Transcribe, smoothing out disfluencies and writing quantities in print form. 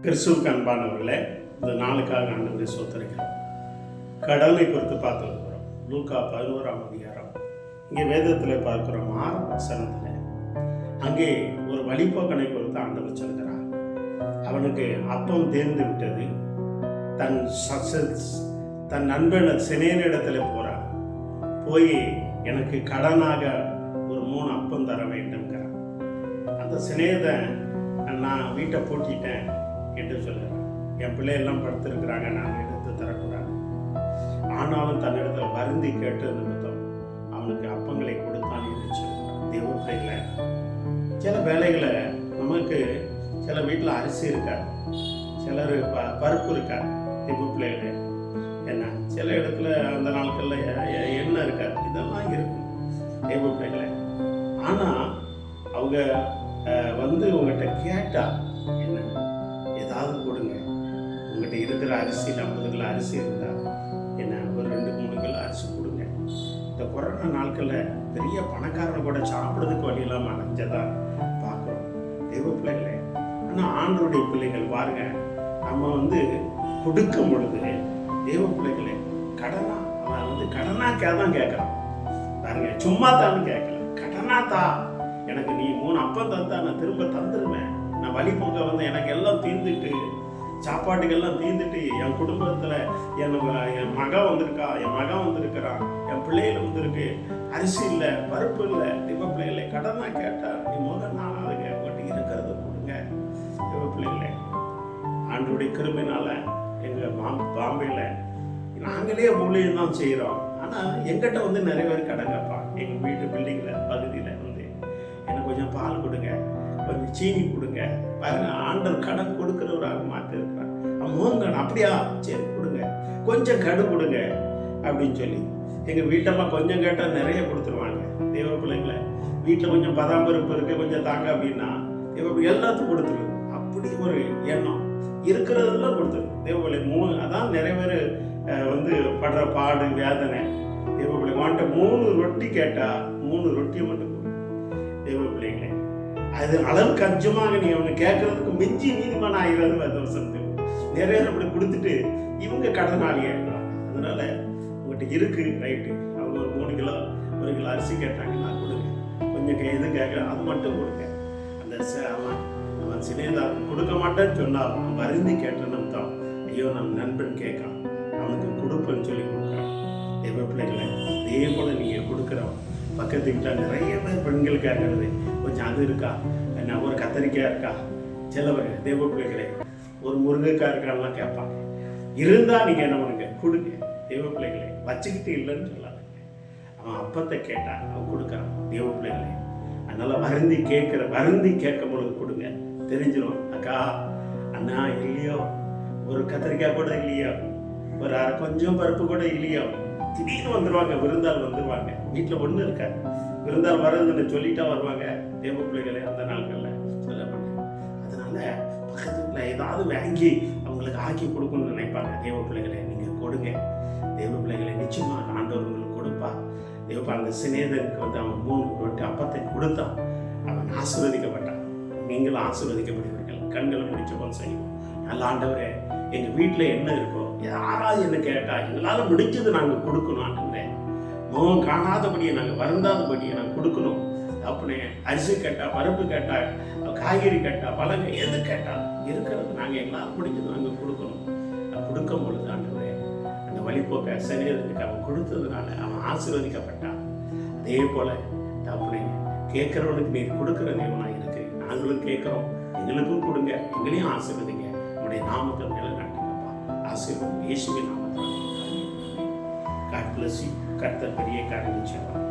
கிறிஸ்துவுக்கு அன்பானவர்களே, இந்த நாளுக்காக ஆண்டவரை ஸ்தோத்திரிக்கிறோம். கடனை குறித்து பார்த்து வருகிறோம். லூக்கா 11ஆம் அதிகாரம். இங்கே வேதத்தில் பார்க்கிறோம் 6 வசனத்தில் அங்கே ஒரு வழிபோக்கனை குறித்து ஆண்டவர் சொல்கிறார். அவனுக்கு அப்பம் தேர்ந்து விட்டது. தன் நண்பன் சினேனிடத்தில் போகிறான். போய் எனக்கு கடனாக ஒரு 3 அப்பம் தர வேண்டும்ங்கிறான். அந்த சிநேகிதன் நான் வீட்டை பூட்டிட்டேன் என்று சொல்கிறான். என் பிள்ளையெல்லாம் படுத்திருக்கிறாங்க, நான் எடுத்து தரக்கூடாது. ஆனாலும் தன்னிடத்துல வருந்தி கேட்டு நிமித்தம் அவனுக்கு அப்பங்களை கொடுத்தான் என்று சொல்கிறான். தேவ பிள்ளைகளை சில வேலைகளை நமக்கு சில வீட்டில் அரிசி இருக்காது, சிலர் பருப்பு இருக்காது. தேவ பிள்ளைகளே என்ன சில இடத்துல அந்த நாட்களில் எண்ணெய் இருக்காது, இதெல்லாம் இருக்கும் தேவ பிள்ளைகளை. ஆனால் அவங்க உங்கள்கிட்ட கேட்டா என்ன ஏதாவது கொடுங்க. உங்கள்கிட்ட இருக்கிற அரிசியில் 50 கிலோ அரிசி இருந்தால் என்ன ஒரு 2-3 கிலோ அரிசி கொடுங்க. இந்த கொரோனா நாட்களில் பெரிய பணக்காரனை கூட சாப்பிட்றதுக்கு வழி இல்லாமல் அடைஞ்சதா பார்க்குறோம் தெய்வ பிள்ளைகளே. ஆனால் ஆண்டவருடைய பிள்ளைகள் பாருங்க, நம்ம கொடுக்கும் பொழுது தெய்வ பிள்ளைகளே கடனா அவன் கடனாக்கே தான் கேட்குறான் பாருங்க, சும்மா தான் கேட்கல. கடனா தான் எனக்கு நீ 3 அப்பம் தந்தா நான் திரும்ப தந்துடுவேன். நான் வழி போக்க எனக்கு எல்லாம் தீர்ந்துட்டு, சாப்பாட்டுக்கெல்லாம் தீர்ந்துட்டு, என் குடும்பத்தில் என் மகன் வந்திருக்கா, என் மகன் வந்திருக்கிறான், என் பிள்ளைகள் வந்திருக்கு, அரிசி இல்லை, பருப்பு இல்லை. தெய்வ பிள்ளைகளை கடனா கேட்டா நீ முதல் நாளாக உங்கள்கிட்ட இருக்கிறத கொடுங்க. தெய்வ பிள்ளைகளை ஆண்டோடைய கிருபையினால எங்கள் பாம்பேயில் நாங்களே ஊழியம் தான் செய்கிறோம். ஆனால் எங்கிட்ட நிறைய பேர் கடன் கேட்பான். எங்கள் வீட்டு பில்டிங்கில் பகுதியில் எனக்கு கொஞ்சம் பால் கொடுங்க, கொஞ்சம் சீனி கொடுங்க. பாருங்க, ஆண்டவர் கடன் கொடுக்குறவராக மாற்றி இருக்கிறார். அவன் அப்படியா, சரி கொடுங்க, கொஞ்சம் கடு கொடுங்க அப்படின்னு சொல்லி எங்கள் வீட்டம்மா கொஞ்சம் கேட்டால் நிறைய கொடுத்துருவாங்க. தேவ பிள்ளைங்களை வீட்டில் கொஞ்சம் பதாம்பருப்பு இருக்குது, கொஞ்சம் தாங்க அப்படின்னா எல்லாத்துக்கும் கொடுத்துருது. அப்படி ஒரு எண்ணம் இருக்கிறதெல்லாம் கொடுத்துருது. தேவ பிள்ளை அதான் நிறைய பேர் படுற பாடு வேதனை. தேவ பிள்ளை வாண்ட 3 ரொட்டி கேட்டால் 3 ரொட்டியை மட்டும் தேவ பிள்ளைகளே, அது அளவுக்கு அஞ்சமாக நீ அவனை கேட்கறதுக்கு மிஞ்சி நீதிமான ஆகிறது. வருஷத்துக்கு நிறைய அப்படி கொடுத்துட்டு இவங்க கடனாளி ஆகிடுவாங்க. அதனால உங்கள்கிட்ட இருக்கு ரைட்டு, அவங்க ஒரு 3 கிலோ 1 கிலோ அரிசி கேட்டாங்கன்னா கொடுங்க, கொஞ்சம் எது கேட்குறேன் அது மட்டும் கொடுங்க. அந்த அவன் சினேதாரன் கொடுக்க மாட்டேன்னு சொன்னால் அவன் வருந்தி கேட்டனும் தான், ஐயோ நம்ம நண்பன் கேட்கான், அவனுக்கு கொடுப்பேன்னு சொல்லி கொடுக்குறான். தேவ பிள்ளைகளை அதே போல் நீங்கள் கொடுக்குறவன் பக்கத்து வீட்டில் நிறைய பேர் பெண்கள் கேட்கறது, கொஞ்சம் அது இருக்கா, என்ன ஒரு கத்தரிக்காய் இருக்கா, சிலவர் தேவ பிள்ளைகளே ஒரு முருங்கைக்காய் இருக்கான்லாம் கேட்பாங்க. இருந்தால் நீங்கள் என்ன பண்ணுங்க, கொடுங்க. தேவ பிள்ளைகளே வச்சுக்கிட்டு இல்லைன்னு சொல்லாதீங்க. அவன் அப்பத்தை கேட்டான், அவன் கொடுக்குறான். தேவ பிள்ளைகளே அதனால் வருந்தி கேட்கும் பொழுது கொடுங்க. தெரிஞ்சிடும், அக்கா அண்ணா இல்லையோ, ஒரு கத்திரிக்காய் கூட இல்லையோ, ஒரு அரை கொஞ்சம் பருப்பு கூட இல்லையோ, திடீர்னு வந்துடுவாங்க. விருந்தாள் வந்துடுவாங்க, வீட்டில் ஒன்றும் இருக்காது, விருந்தாள் வர்றதுன்னு சொல்லிட்டா வருவாங்க. தேவ பிள்ளைகளை அந்த நாட்களில் சொல்ல மாட்டேன். அதனால பக்கத்துல ஏதாவது வாங்கி அவங்களுக்கு ஆக்கி கொடுக்கணும்னு நினைப்பாங்க. தேவ பிள்ளைகளை நீங்கள் கொடுங்க. தேவ பிள்ளைகளை நிச்சயமாக ஆண்டவர் உங்களுக்கு கொடுப்பா. அந்த சிநேகனுக்கு அவன் 3 ரொட்டி அப்பத்தை கொடுத்தான், அவன் ஆசீர்வதிக்கப்பட்டான். நீங்களும் ஆசீர்வதிக்கப்படுவீர்கள். கண்களை முடிச்ச போல் செய்யும். நல்ல ஆண்டவரே, எங்கள் வீட்டில் என்ன இருக்கோ யாராவது என்ன கேட்டா எங்களால் முடிஞ்சது நாங்கள் கொடுக்கணும். ஆண்டவரே, முகம் காணாதபடியை நாங்கள் வருந்தாதபடியை நாங்கள் கொடுக்கணும். அப்படின்னே அரிசி கேட்டா, பருப்பு கேட்டா, காய்கறி கேட்டா, பழங்க எது கேட்டால் இருக்கிறது நாங்கள் எங்களால் முடிஞ்சது நாங்கள் கொடுக்கணும். கொடுக்கும் பொழுது ஆண்டவரே அந்த வழிபோக்க சரீரத்துக்கு அவன் கொடுத்ததுனால அவன் ஆசீர்வதிக்கப்பட்டான். அதே போல அப்படின்னே கேட்கிறவனுக்கு நீர் கொடுக்குற நியமனம் இருக்கு. நாங்களும் கேட்குறோம், எங்களுக்கும் கொடுங்க, எங்களையும் ஆசீர்வதிங்க. நம்முடைய நாமத்தை நிலைநாட்டுங்கப்பா. ஆசீர்வாதம் இயேசுவின் நாமத்தால். God bless you. கர்த்தர் பெரிய காரியம் செய்வார்.